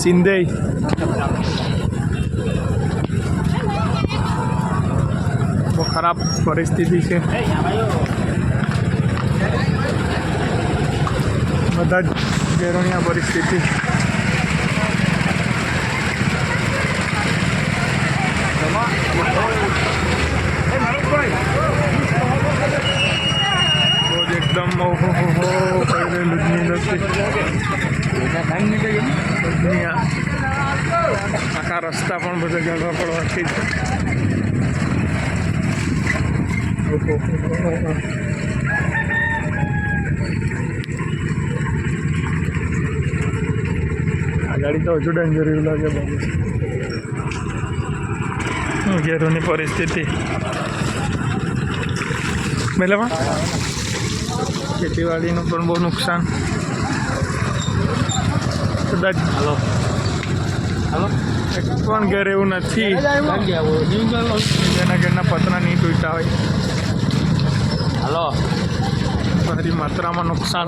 સિંધઈ બહુ ખરાબ પરિસ્થિતિ છે. બધા જ ઘેરોની આ પરિસ્થિતિ. રોજ એકદમ ઓહો હો હો કરી રહેલું જ નહીં નથી. આખા રસ્તા પણ બધા જગા પડવાથી આ ગાડી તો હજુ ડેન્જર એવું લાગે. બાબુ ઘેરોની પરિસ્થિતિ બરાબર. ખેતીવાડીનું પણ બહુ નુકસાન. કદાચ એક પણ ઘર એવું નથી જેના ઘરના પતરા નહીં તૂટ્યા હોય. ભારી માત્રામાં નુકસાન.